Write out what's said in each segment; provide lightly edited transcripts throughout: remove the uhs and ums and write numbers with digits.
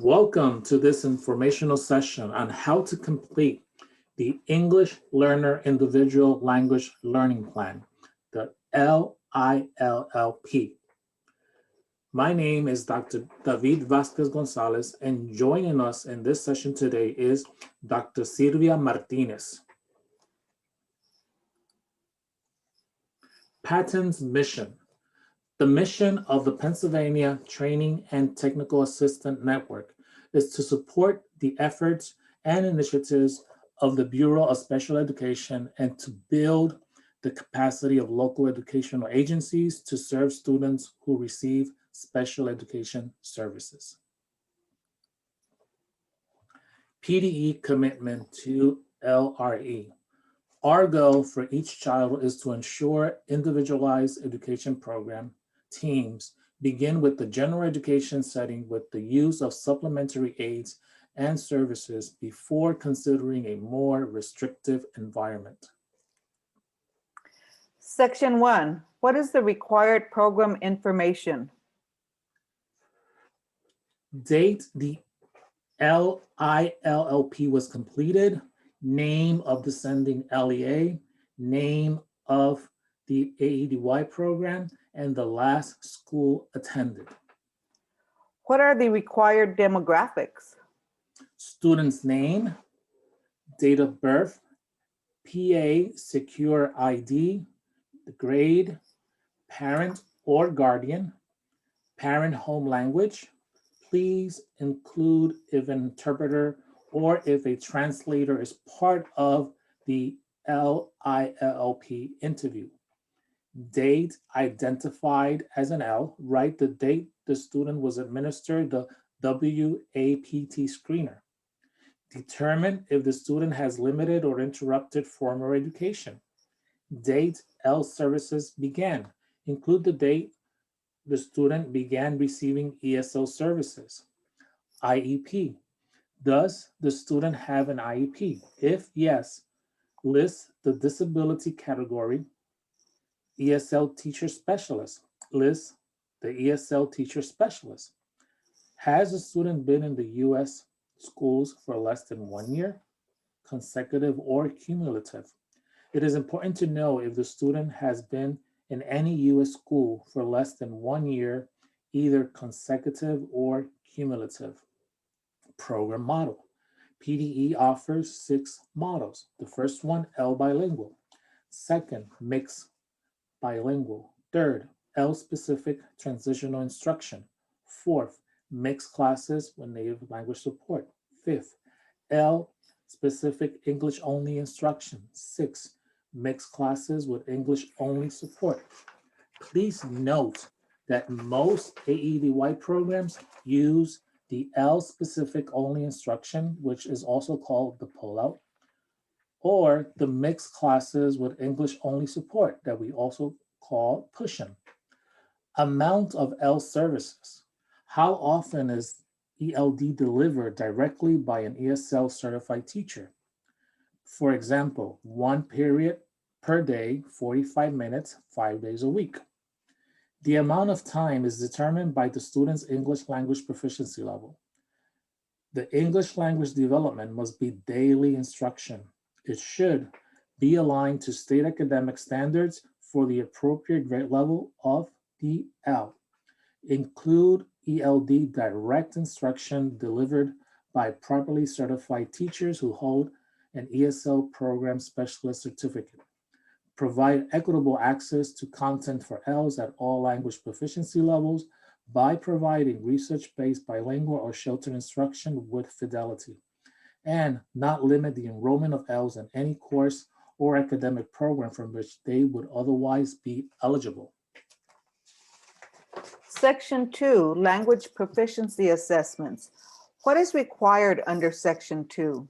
Welcome to this informational session on how to complete the English Learner Individual Language Learning Plan, the LILLP. My name is Dr. David Vasquez Gonzalez, and joining us in this session today is Dr. Silvia Martinez. PATTN's mission. The mission of the Pennsylvania Training and Technical Assistant Network is to support the efforts and initiatives of the Bureau of Special Education and to build the capacity of local educational agencies to serve students who receive special education services. PDE commitment to LRE. Our goal for each child is to ensure individualized education program teams begin with the general education setting with the use of supplementary aids and services before considering a more restrictive environment. Section 1. What is the required program information? Date the LILLP was completed, name of the sending LEA, name of the AEDY program, and the last school attended. What are the required demographics? Student's name, date of birth, PA secure ID, the grade, parent or guardian, parent home language. Please include if an interpreter or if a translator is part of the LILLP interview. Date identified as an L, write the date the student was administered the WAPT screener. Determine if the student has limited or interrupted formal education. Date L services began. Include the date the student began receiving ESL services. IEP. Does the student have an IEP? If yes, list the disability category. ESL teacher specialist. List the ESL teacher specialist. Has the student been in the U.S. schools for less than 1 year, consecutive or cumulative? It is important to know if the student has been in any U.S. school for less than 1 year, either consecutive or cumulative. Program model. PDE offers 6 models. The first one, L bilingual. Second, mixed bilingual. Third, L specific transitional instruction. Fourth, mixed classes with native language support. Fifth, L specific English only instruction. Sixth, mixed classes with English only support. Please note that most AEDY programs use the L specific only instruction, which is also called the pullout, or the mixed classes with English only support that we also call push-in. Amount of L services. How often is ELD delivered directly by an ESL certified teacher? For example, 1 period per day, 45 minutes, 5 days a week. The amount of time is determined by the student's English language proficiency level. The English language development must be daily instruction. It should be aligned to state academic standards for the appropriate grade level of the L. Include ELD direct instruction delivered by properly certified teachers who hold an ESL program specialist certificate. Provide equitable access to content for Ls at all language proficiency levels by providing research-based bilingual or sheltered instruction with fidelity, and not limit the enrollment of Ls in any course or academic program from which they would otherwise be eligible. Section 2. Language proficiency assessments. What is required under Section 2?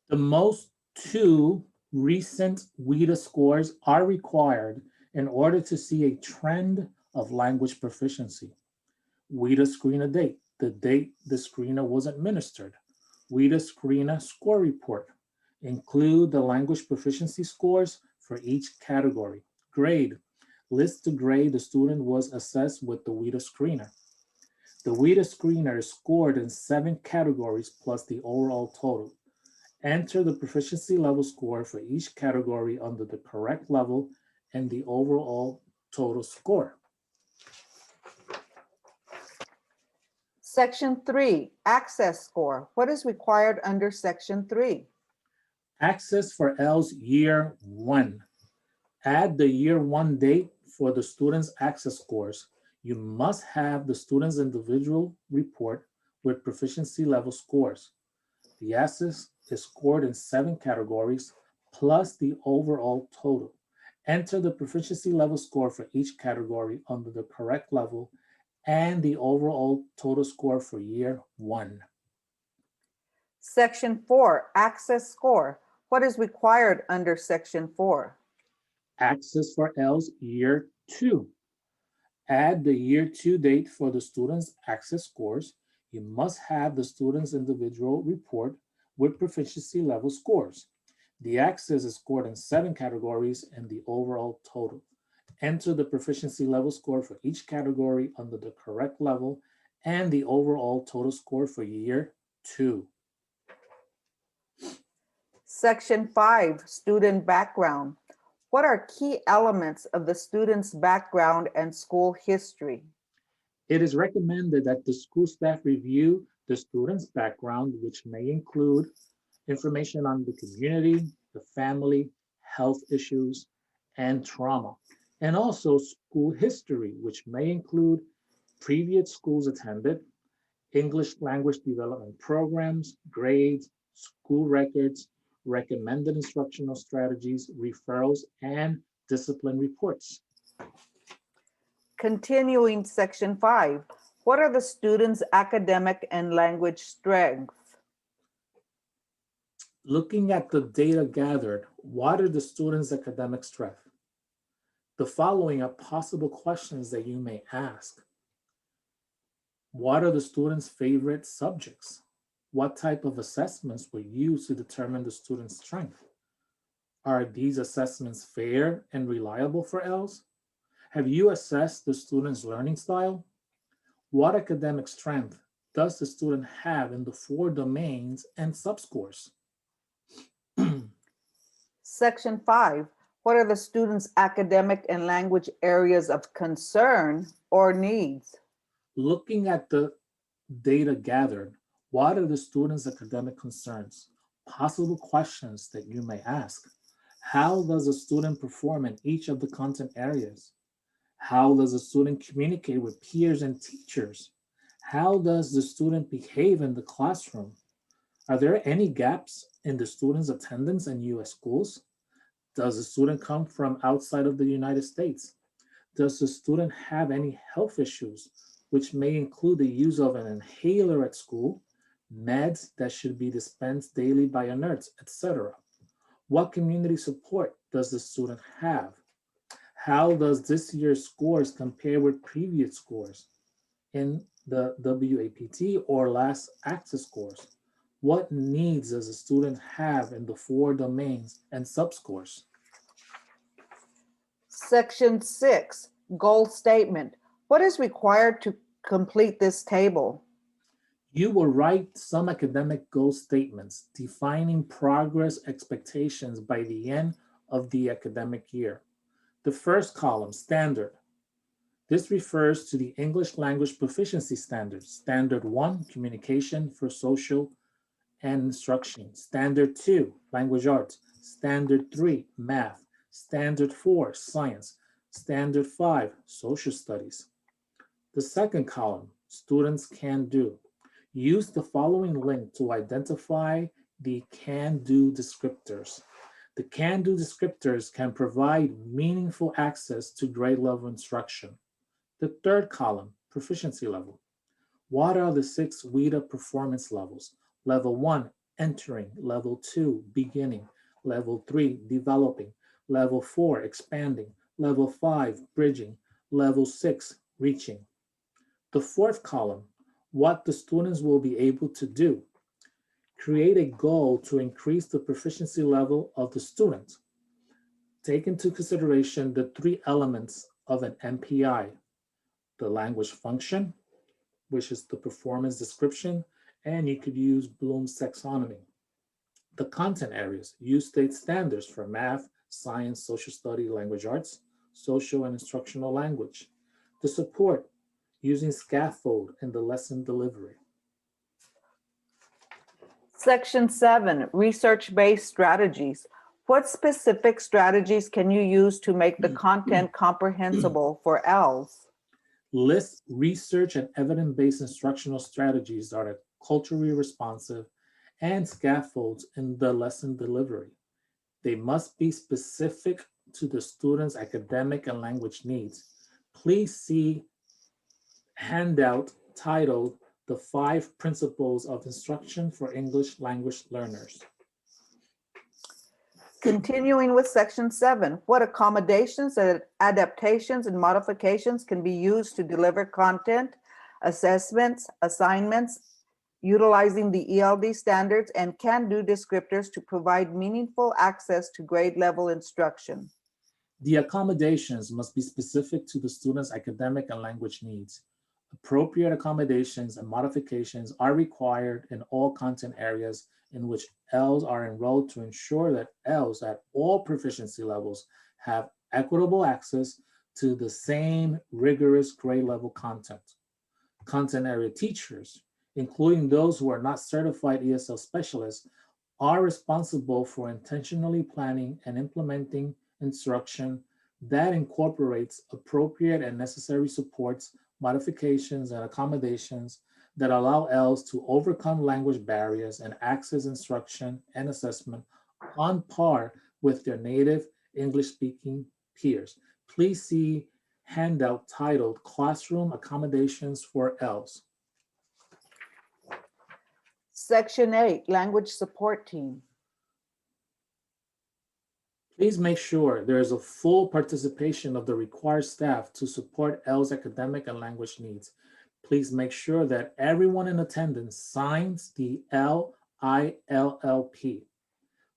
The most 2 recent WIDA scores are required in order to see a trend of language proficiency. WIDA screener date, the date the screener was administered. WIDA screener score report. Include the language proficiency scores for each category. Grade, list the grade the student was assessed with the WIDA screener. The WIDA screener is scored in 7 categories plus the overall total. Enter the proficiency level score for each category under the correct level and the overall total score. Section 3, access score. What is required under Section 3? Access for ELS Year 1. Add the Year 1 date for the student's access scores. You must have the student's individual report with proficiency level scores. The access is scored in 7 categories plus the overall total. Enter the proficiency level score for each category under the correct level and the overall total score for Year 1. Section 4, access score. What is required under Section 4? Access for ELS Year 2. Add the Year 2 date for the student's access scores. You must have the student's individual report with proficiency level scores. The access is scored in 7 categories and the overall total. Enter the proficiency level score for each category under the correct level and the overall total score for Year 2. Section 5, student background. What are key elements of the student's background and school history? It is recommended that the school staff review the student's background, which may include information on the community, the family, health issues, and trauma, and also school history, which may include previous schools attended, English language development programs, grades, school records, recommended instructional strategies, referrals, and discipline reports. Continuing Section 5, what are the student's academic and language strengths? Looking at the data gathered, what are the students' academic strengths? The following are possible questions that you may ask. What are the students' favorite subjects? What type of assessments were used to determine the student's strength? Are these assessments fair and reliable for ELS? Have you assessed the student's learning style? What academic strength does the student have in the 4 domains and subscores? Section 5, what are the student's academic and language areas of concern or needs? Looking at the data gathered, what are the students' academic concerns? Possible questions that you may ask. How does a student perform in each of the content areas? How does a student communicate with peers and teachers? How does the student behave in the classroom? Are there any gaps in the student's attendance in US schools? Does the student come from outside of the United States? Does the student have any health issues, which may include the use of an inhaler at school, meds that should be dispensed daily by a nurse, etc.? What community support does the student have? How does this year's scores compare with previous scores in the WAPT or last access scores? What needs does a student have in the 4 domains and subscores? Section 6, goal statement. What is required to complete this table? You will write some academic goal statements defining progress expectations by the end of the academic year. The first column, standard. This refers to the English language proficiency standards. Standard 1, communication for social and instruction. Standard 2, language arts. Standard 3, math. Standard 4, science. Standard 5, social studies. The second column, students can do. Use the following link to identify the can-do descriptors. The can-do descriptors can provide meaningful access to grade level instruction. The third column, proficiency level. What are the 6 WIDA performance levels? Level 1, entering. Level 2, beginning. Level 3, developing. Level 4, expanding. Level 5, bridging. Level 6, reaching. The fourth column, what the students will be able to do. Create a goal to increase the proficiency level of the student. Take into consideration the 3 elements of an MPI, the language function, which is the performance description, and you could use Bloom's taxonomy. The content areas, use state standards for math, science, social study, language arts, social and instructional language. The support, using scaffold in the lesson delivery. Section 7, research-based strategies. What specific strategies can you use to make the content comprehensible for ELLs? List research and evidence-based instructional strategies that are culturally responsive and scaffolds in the lesson delivery. They must be specific to the student's academic and language needs. Please see handout titled The 5 Principles of Instruction for English Language Learners. Continuing with section 7, what accommodations, adaptations, and modifications can be used to deliver content, assessments, assignments, utilizing the ELD standards and can-do descriptors to provide meaningful access to grade level instruction? The accommodations must be specific to the student's academic and language needs. Appropriate accommodations and modifications are required in all content areas in which ELLs are enrolled to ensure that ELLs at all proficiency levels have equitable access to the same rigorous grade level content. Content area teachers, including those who are not certified ESL specialists, are responsible for intentionally planning and implementing instruction that incorporates appropriate and necessary supports, modifications, and accommodations that allow ELLs to overcome language barriers and access instruction and assessment on par with their native English-speaking peers. Please see handout titled Classroom Accommodations for ELLs. Section 8, language support team. Please make sure there is a full participation of the required staff to support ELL's academic and language needs. Please make sure that everyone in attendance signs the LILLP.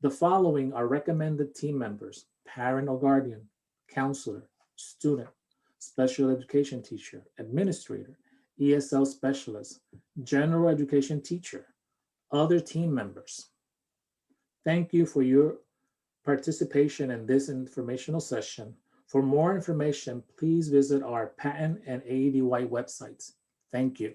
The following are recommended team members: parent or guardian, counselor, student, special education teacher, administrator, ESL specialist, general education teacher, other team members. Thank you for your participation in this informational session. For more information, please visit our patent and AEDY websites. Thank you.